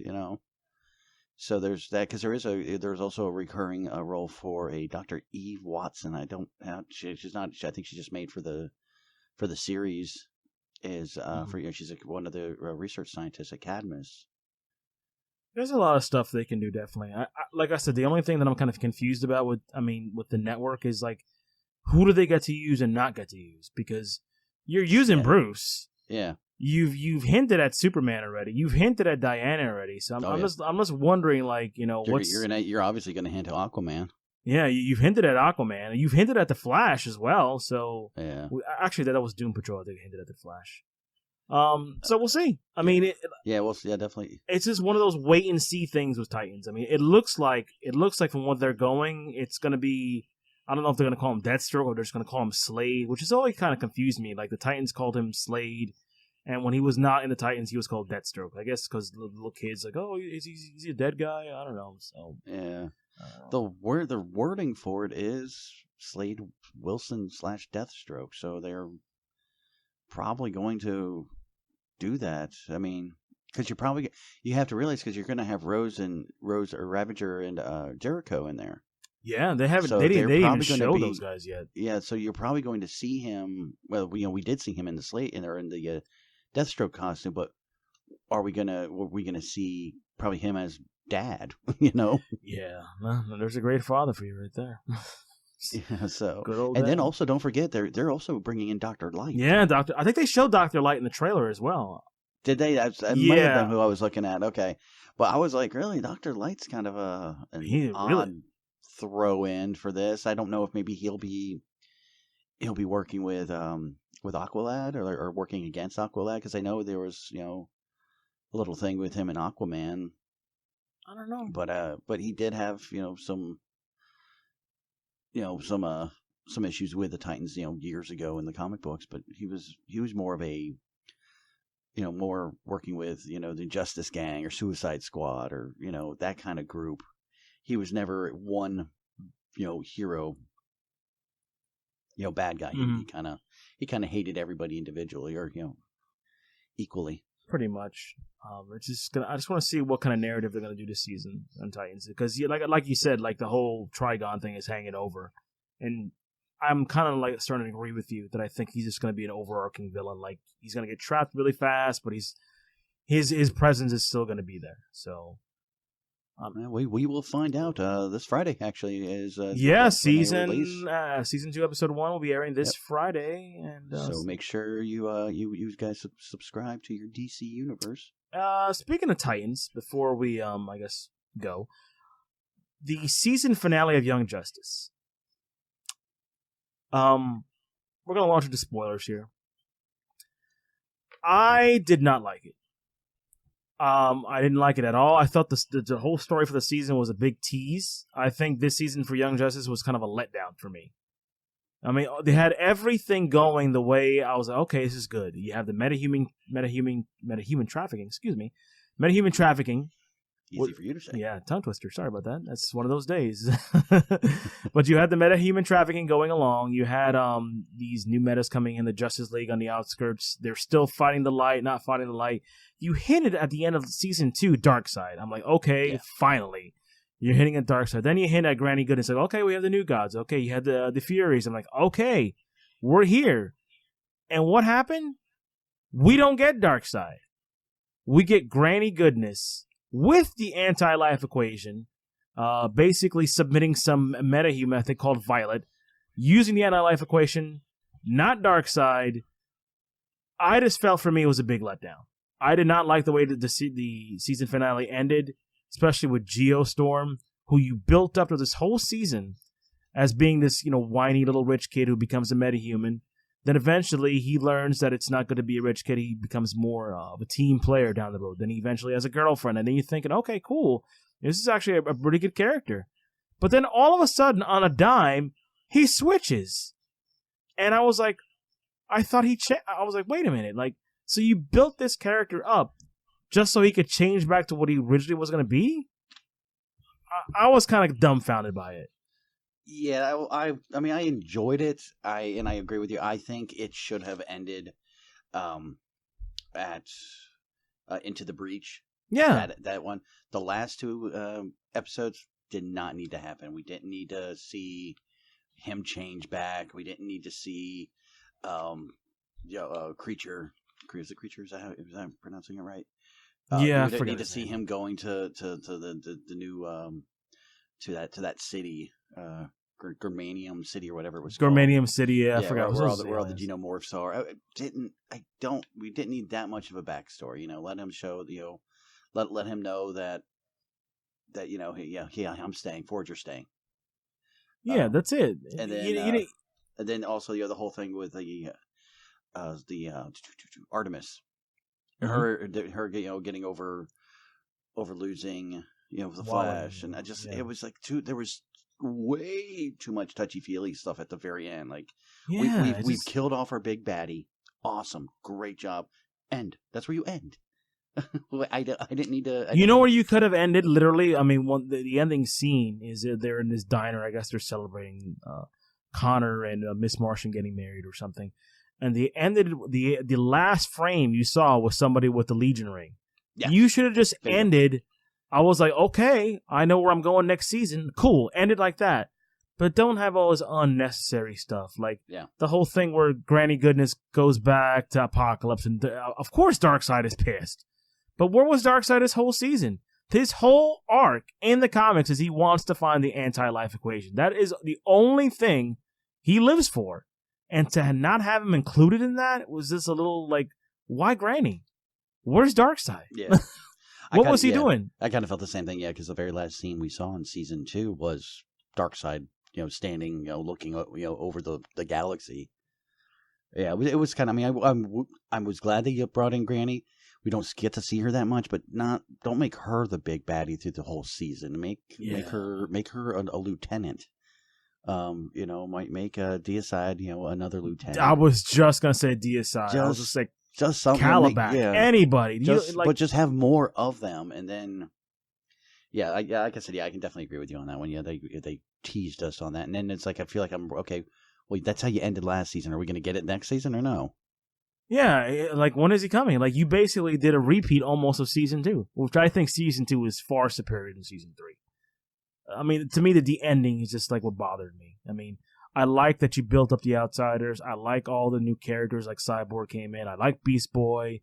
S4: So there's that, because there's also a recurring role for a Dr. Eve Watson. She's not. I think she's just made for the series. Is she's one of the research scientists at Cadmus.
S5: There's a lot of stuff they can do, definitely. Like I said, the only thing that I'm kind of confused about with the network is, like, who do they get to use and not get to use? Because you're using Bruce.
S4: Yeah.
S5: You've hinted at Superman already. You've hinted at Diana already. So I'm just wondering, like,
S4: you're obviously going to hint to Aquaman.
S5: Yeah, you've hinted at Aquaman. You've hinted at the Flash as well. So
S4: yeah.
S5: Actually, that was Doom Patrol. They hinted at the Flash. So we'll see. I mean,
S4: we'll see. Yeah, definitely.
S5: It's just one of those wait and see things with Titans. I mean, it looks like from what they're going, it's going to be. I don't know if they're going to call him Deathstroke or they're just going to call him Slade, which has always kind of confused me. Like, the Titans called him Slade, and when he was not in the Titans, he was called Deathstroke. I guess because the little kids like, oh, is he a dead guy? I don't know. So
S4: yeah, the wording for it is Slade Wilson / Deathstroke. So they're probably going to do that. I mean, because you have to realize, because you're going to have Rose or Ravager and Jericho in there.
S5: Yeah, they haven't. So they didn't even show those guys yet.
S4: Yeah, so you're probably going to see him. Well, we did see him in the the Deathstroke costume, but are we gonna see probably him as Dad?
S5: Yeah, well, there's a great father for you right there.
S4: Yeah, so
S5: good old
S4: and
S5: dad.
S4: Then also don't forget they're also bringing in Dr. Light.
S5: Yeah, I think they showed Dr. Light in the trailer as well.
S4: Did they? That might have been who I was looking at. Okay, but I was like, really, Dr. Light's kind of an odd throw in for this. I don't know if maybe he'll be working with Aqualad or working against Aqualad, because I know there was a little thing with him and Aquaman.
S5: I don't know,
S4: but he did have some some issues with the Titans years ago in the comic books, but he was more of a more working with the Justice Gang or Suicide Squad or that kind of group. He was never one, hero, bad guy. Mm-hmm. He kind of hated everybody individually or equally.
S5: Pretty much. I just want to see what kind of narrative they're gonna do this season on Titans, because like you said, like the whole Trigon thing is hanging over, and I'm kind of like starting to agree with you that I think he's just gonna be an overarching villain. Like, he's gonna get trapped really fast, but his presence is still gonna be there. So.
S4: We will find out this Friday. Actually, is
S5: season 2 episode 1 will be airing this Friday, and
S4: so make sure you guys subscribe to your DC universe.
S5: Speaking of Titans, before we I guess go, the season finale of Young Justice. We're gonna launch into spoilers here. I did not like it. I didn't like it at all. I thought the whole story for the season was a big tease. I think this season for Young Justice was kind of a letdown for me. I mean, they had everything going the way I was like, okay, this is good. You have the metahuman trafficking. Excuse me, metahuman trafficking.
S4: Easy for you to say.
S5: Yeah, tongue twister. Sorry about that. That's one of those days. But you had the metahuman trafficking going along. You had these new metas coming in, the Justice League on the outskirts. They're still fighting the light, not fighting the light. You hinted at the end of season 2, Darkseid. I'm like, okay, finally. You're hitting at Darkseid. Then you hint at Granny Goodness. Like, okay, we have the New Gods. Okay, you had the Furies. I'm like, okay, we're here. And what happened? We don't get Darkseid. We get Granny Goodness with the anti-life equation, basically submitting some metahuman, I think called Violet, using the anti-life equation, not Darkseid. I just felt for me it was a big letdown. I did not like the way that the season finale ended, especially with Geostorm, who you built up to this whole season as being this, whiny little rich kid who becomes a metahuman. Then eventually he learns that it's not going to be a rich kid. He becomes more of a team player down the road. Then he eventually has a girlfriend. And then you're thinking, okay, cool. This is actually a pretty good character. But then all of a sudden, on a dime, he switches. And I was like, I thought I was like, wait a minute, like, so you built this character up just so he could change back to what he originally was going to be? I was kind of dumbfounded by it.
S4: Yeah, I mean, I enjoyed it. I agree with you. I think it should have ended at Into the Breach.
S5: Yeah.
S4: That one. The last two episodes did not need to happen. We didn't need to see him change back. We didn't need to see Creature. Is it Creature? Is that pronouncing it right?
S5: Yeah,
S4: we didn't need to see him going to the new to that city, Germanium City or whatever it was.
S5: Germanium City, yeah, I forgot
S4: where all the xenomorphs are. We didn't need that much of a backstory. You know, let him show. You know, let him know that you know, I'm staying. Forger's staying.
S5: Yeah, that's it.
S4: And then also the whole thing with the Artemis,
S5: Mm-hmm.
S4: her getting over losing the Flash, and it was like there was way too much touchy feely stuff at the very end. Like we've killed off our big baddie. Awesome, great job. End. That's where you end. I didn't need to.
S5: Where you could have ended? Literally, I mean, the ending scene is they're in this diner. I guess they're celebrating Connor and Miss Martian getting married or something. And they ended the last frame you saw was somebody with the Legion ring. Yeah. You should have just ended. I was like, okay, I know where I'm going next season. Cool, ended like that. But don't have all this unnecessary stuff. Like the whole thing where Granny Goodness goes back to Apocalypse, and of course Darkseid is pissed. But where was Darkseid this whole season? His whole arc in the comics is he wants to find the anti-life equation. That is the only thing he lives for. And to not have him included in that was just a little like, why Granny? Where's Darkseid?
S4: Yeah.
S5: What was he doing?
S4: I kind of felt the same thing, because the very last scene we saw in season 2 was Darkseid, standing, looking, over the galaxy. Yeah, it was kind of. I mean, I was glad that you brought in Granny. We don't get to see her that much, but don't make her the big baddie through the whole season. Make her a lieutenant. Might make Deicide, another lieutenant.
S5: I was just gonna say Deicide. I was just like,
S4: just something.
S5: Calabac, anybody.
S4: But just have more of them, and then, like I said, I can definitely agree with you on that one. Yeah, they teased us on that, and then it's like I feel like I'm okay. Well, that's how you ended last season. Are we going to get it next season or no?
S5: Yeah, like when is he coming? Like you basically did a repeat almost of season 2, which I think season 2 is far superior than season 3. I mean, to me, the ending is just like what bothered me. I mean, I like that you built up the Outsiders. I like all the new characters, like Cyborg came in. I like Beast Boy.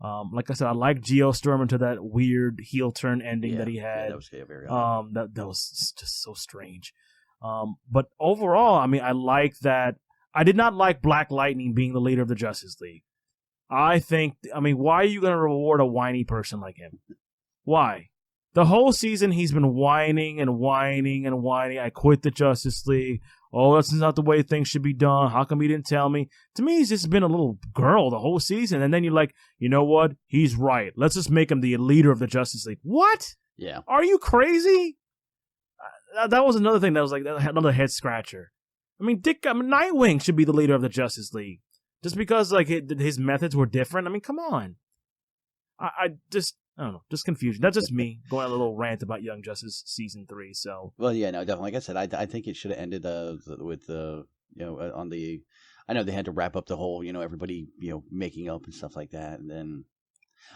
S5: Like I said, I like Geostorm into that weird heel turn ending that he had.
S4: Yeah, that was very odd.
S5: That was just so strange. But overall, I mean, I like that. I did not like Black Lightning being the leader of the Justice League. I mean, why are you going to reward a whiny person like him? Why? The whole season, he's been whining and whining and whining. I quit the Justice League. Oh, that's not the way things should be done. How come you didn't tell me? To me, he's just been a little girl the whole season. And then you're like, you know what? He's right. Let's just make him the leader of the Justice League. What?
S4: Yeah.
S5: Are you crazy? That was another thing that was like another head scratcher. I mean, Nightwing should be the leader of the Justice League. Just because like his methods were different. I mean, come on. I don't know, just confusion. That's just me going on a little rant about Young Justice season 3. So,
S4: well, yeah, no, definitely. Like I said, I think it should have ended with on the. I know they had to wrap up the whole everybody making up and stuff like that, and then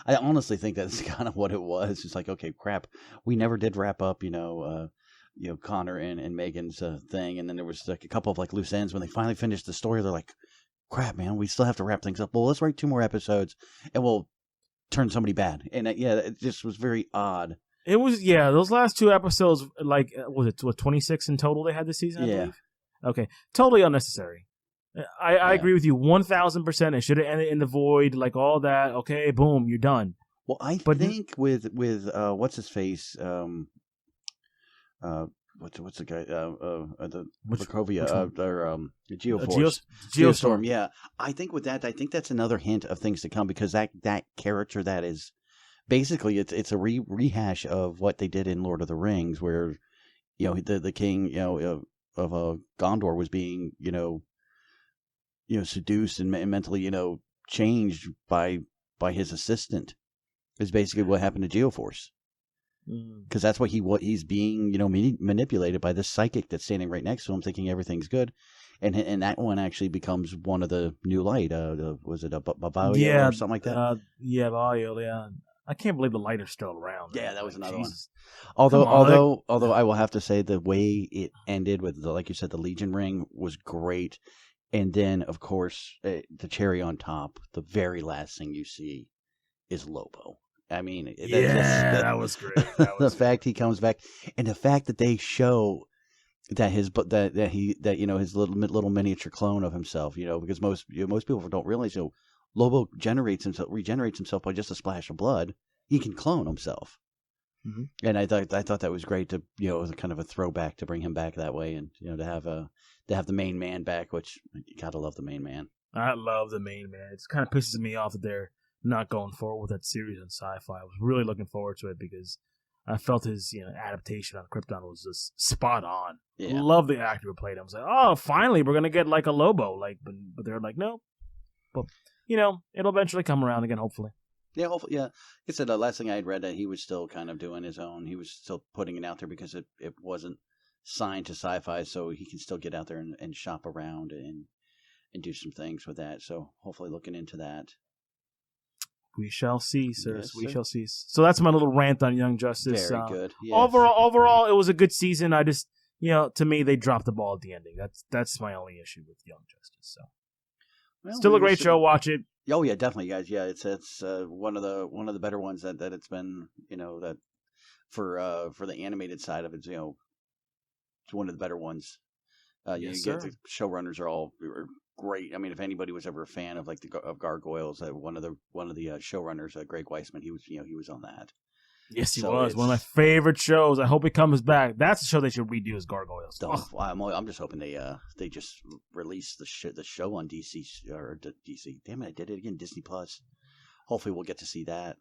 S4: I honestly think that's kind of what it was. It's like, okay, crap, we never did wrap up Connor and Megan's thing, and then there was like a couple of like loose ends when they finally finished the story. They're like, crap, man, we still have to wrap things up. Well, let's write 2 more episodes, and we'll turn somebody bad. And it just was very odd.
S5: It was, those last 2 episodes, like, was it 26 in total they had this season, I believe? Okay, totally unnecessary. I agree with you 1,000%. It should have ended in the void, like all that. Okay, boom, you're done.
S4: Well, I think with what's his face, what's the guy? The Sokovia or Geoforce, Geostorm. Yeah, I think with that, that's another hint of things to come, because that character that is basically it's a rehash of what they did in Lord of the Rings, where the king of Gondor was being seduced and mentally, changed by his assistant. Is basically what happened to Geoforce. Because that's what he's being, manipulated by this psychic that's standing right next to him, thinking everything's good, and that one actually becomes one of the new light. Was it a Babayo or something like that?
S5: Babayo. Yeah, I can't believe the light is still around.
S4: Yeah, that was another
S5: Jesus.
S4: one. Although I will have to say the way it ended with like you said, the Legion ring was great, and then of course the cherry on top, the very last thing you see is Lobo. I mean,
S5: that was great.
S4: The fact he comes back, and the fact that they show that his little miniature clone of himself, because most people don't realize, Lobo regenerates himself by just a splash of blood. He can clone himself, and I thought that was great to kind of a throwback to bring him back that way, and to have the main man back, which you gotta love the main man.
S5: I love the main man. It kind of pisses me off that they're not going forward with that series on Sci-Fi. I was really looking forward to it because I felt his adaptation on Krypton was just spot on. Yeah. I love the actor who played him. I was like, oh, finally we're gonna get like a Lobo, but they're like, no. But it'll eventually come around again, hopefully. Yeah, hopefully.
S4: Yeah, like I said, the last thing I had read that he was still kind of doing his own. He was still putting it out there because it wasn't signed to Sci-Fi, so he can still get out there and shop around and do some things with that. So hopefully, looking into that.
S5: We shall see, sir.
S4: Yes,
S5: we shall see. So that's my little rant on Young Justice.
S4: Very good. Yes.
S5: Overall, it was a good season. I just, to me, they dropped the ball at the ending. That's my only issue with Young Justice. So, still a great show. Watch it.
S4: Oh yeah, definitely, guys. Yeah, it's one of the better ones that it's been. That for the animated side of it, it's one of the better ones.
S5: Yes,
S4: get the showrunners are great. I mean, if anybody was ever a fan of of Gargoyles, one of the showrunners, Greg Weisman, he was on that.
S5: Yes, he was one of my favorite shows. I hope it comes back. That's a show they should redo is Gargoyles.
S4: I'm just hoping they just release the show on DC or DC. Damn it, I did it again. Disney Plus. Hopefully, we'll get to see that.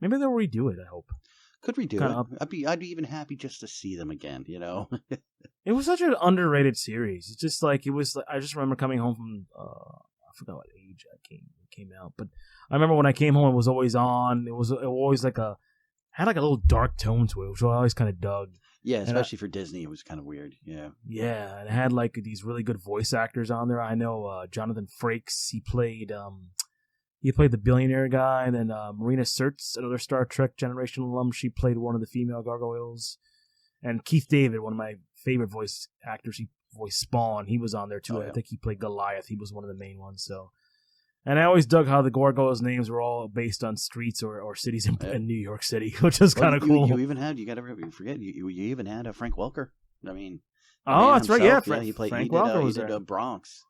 S5: Maybe they'll redo it. I hope.
S4: Could redo it. I'd be even happy just to see them again.
S5: It was such an underrated series. It's just like it was. I just remember coming home from I forgot what age it came out, but I remember when I came home, it was always on. It was always had a little dark tone to it, which I always kind of dug.
S4: Yeah, especially for Disney, it was kind of weird. Yeah.
S5: Yeah, and it had these really good voice actors on there. I know Jonathan Frakes. He played the billionaire guy, and then Marina Sirtis, another Star Trek Generation alum. She played one of the female gargoyles, and Keith David, one of my favorite voice actors. He voiced Spawn. He was on there too. Oh, yeah. I think he played Goliath. He was one of the main ones. So. And I always dug how the Gargoyles' names were all based on streets or cities in New York City, which is kind of cool.
S4: You even had, you even had a Frank Welker. I mean,
S5: that's right. Yeah,
S4: he played.
S5: Frank Welker was
S4: there. He did Bronx.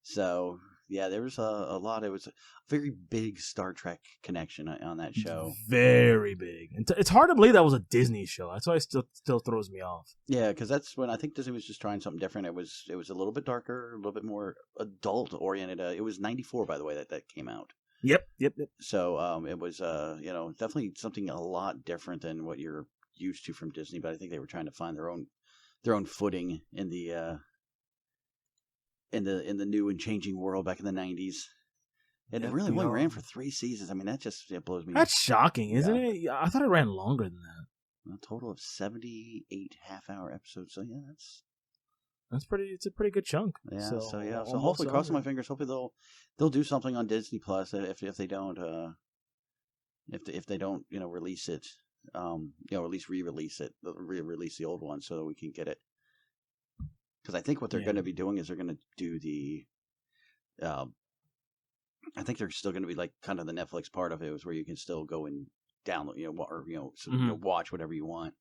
S4: So yeah, there was a lot. It was a very big Star Trek connection on that show.
S5: Very big. And it's hard to believe that was a Disney show. That's why it still throws me off.
S4: Yeah, because that's when I think Disney was just trying something different. It was a little bit darker, a little bit more adult oriented. It was 94, by the way, that came out.
S5: Yep.
S4: So it was definitely something a lot different than what you're used to from Disney. But I think they were trying to find their own footing in the new and changing world back in the 90s. And it really only ran for 3 seasons. I mean, that just blows me.
S5: That's shocking, isn't it? I thought it ran longer than that.
S4: A total of 78 half-hour episodes. So yeah,
S5: that's pretty. It's a pretty good chunk.
S4: Yeah. So hopefully, crossing my fingers. Hopefully they'll do something on Disney Plus. If they don't if they don't release it, at least re-release it, re-release the old one so that we can get it. Because I think what they're going to be doing is they're going to do the. I think they're still going to be like kind of the Netflix part of it, was where you can still go and download, watch whatever you want.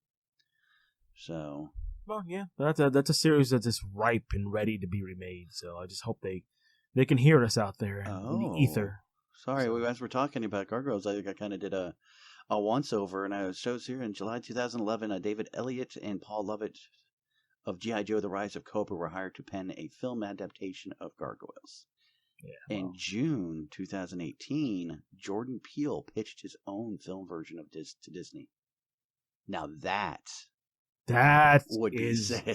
S4: So.
S5: Well, yeah, that's a series that's just ripe and ready to be remade. So I just hope they can hear us out there in the ether.
S4: Sorry, as we're talking about Gargoyles, I kind of did a once-over, and I shows here in July 2011, David Elliott and Paul Lovett of G.I. Joe, The Rise of Cobra were hired to pen a film adaptation of Gargoyles. Yeah, in June 2018, Jordan Peele pitched his own film version of to Disney. Now that would be sick.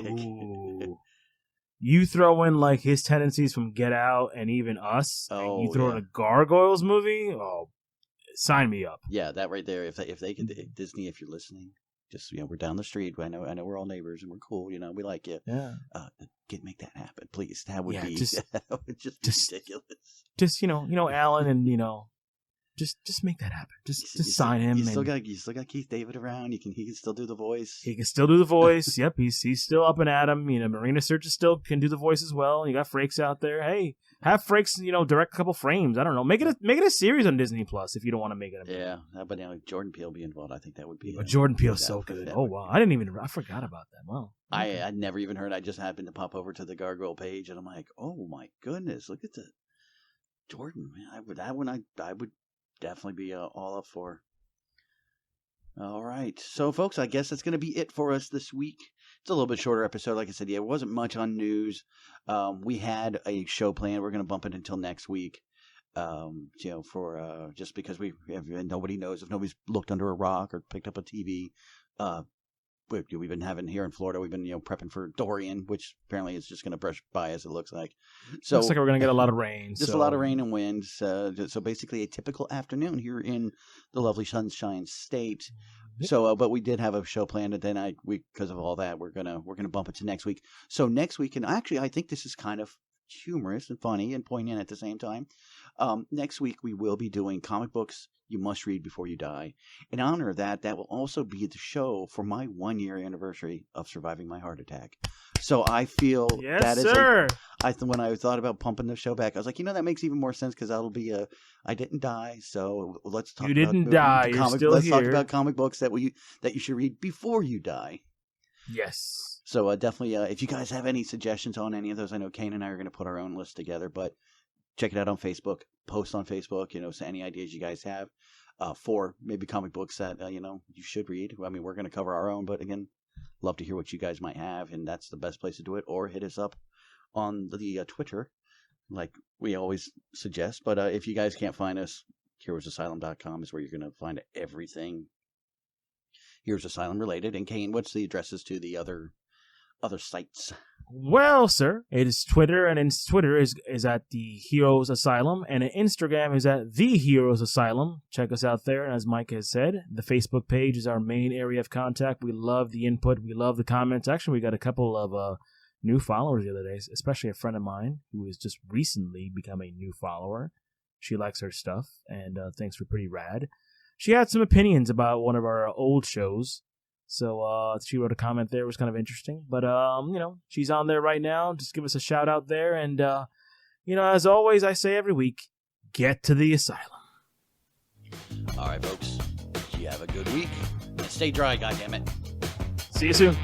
S5: You throw in like his tendencies from Get Out and even Us.
S4: Oh,
S5: and you throw in a Gargoyles movie. Oh, sign me up.
S4: Yeah, that right there. If they could, Disney, if you're listening, just we're down the street. I know we're all neighbors and we're cool. We like you.
S5: Yeah.
S4: Make that happen, please. That would be that would just be ridiculous.
S5: Just Alan, and just make that happen. Just sign him.
S4: You still got Keith David around. He can still do the voice.
S5: He can still do the voice. Yep, he's still up and at him. Marina Sirtis still can do the voice as well. You got Frakes out there. Hey, have Frakes, direct a couple frames. I don't know. Make it a series on Disney Plus if you don't want to make it a movie.
S4: Yeah, but Jordan Peele be involved. I think that would be.
S5: Jordan Peele's so good. Oh wow, I forgot about that. Wow.
S4: Okay. I never even heard. I just happened to pop over to the Gargoyle page, and I'm like, oh my goodness, look at the Jordan, man. I would definitely be all up for. All right, so folks, I guess that's going to be it for us this week. It's a little bit shorter episode, like I said. Yeah, it wasn't much on news. We had a show planned. We're going to bump it until next week. For just because nobody knows, if nobody's looked under a rock or picked up a TV. We've been having here in Florida. We've been prepping for Dorian, which apparently is just going to brush by, as it looks like. So
S5: looks like we're going to get a lot of rain.
S4: Just a lot of rain and wind. So basically a typical afternoon here in the lovely Sunshine State. So, but we did have a show planned, and then because of all that, we're gonna bump it to next week. So next week, and actually, I think this is kind of humorous and funny and poignant at the same time. Next week we will be doing comic books you must read before you die. In honor of that will also be the show for my 1-year anniversary of surviving my heart attack. So I feel that is
S5: sir.
S4: When I thought about pumping the show back, I was like, that makes even more sense because that'll be I didn't die. So let's talk.
S5: You didn't die. You're still
S4: let's
S5: here.
S4: Talk about comic books that you should read before you die.
S5: Yes.
S4: So definitely, if you guys have any suggestions on any of those, I know Kane and I are going to put our own list together, but check it out on Facebook. Post on Facebook, so any ideas you guys have for maybe comic books that, you should read. I mean, we're going to cover our own, but again, love to hear what you guys might have, and that's the best place to do it. Or hit us up on the Twitter, like we always suggest. But if you guys can't find us, heroesasylum.com is where you're going to find everything Heroes Asylum related. And Kane, what's the addresses to the other sites?
S5: Well, sir, it is Twitter, and Twitter is at the Heroes Asylum, and Instagram is at the Heroes Asylum. Check us out there. And as Mike has said, the Facebook page is our main area of contact. We love the input. We love the comments. Actually, we got a couple of new followers the other day, especially a friend of mine who has just recently become a new follower. She likes our stuff and thinks we're pretty rad. She had some opinions about one of our old shows. So she wrote a comment there. It was kind of interesting. But, she's on there right now. Just give us a shout out there. And, as always, I say every week, get to the asylum.
S4: All right, folks. You have a good week. Stay dry, goddammit.
S5: See you soon.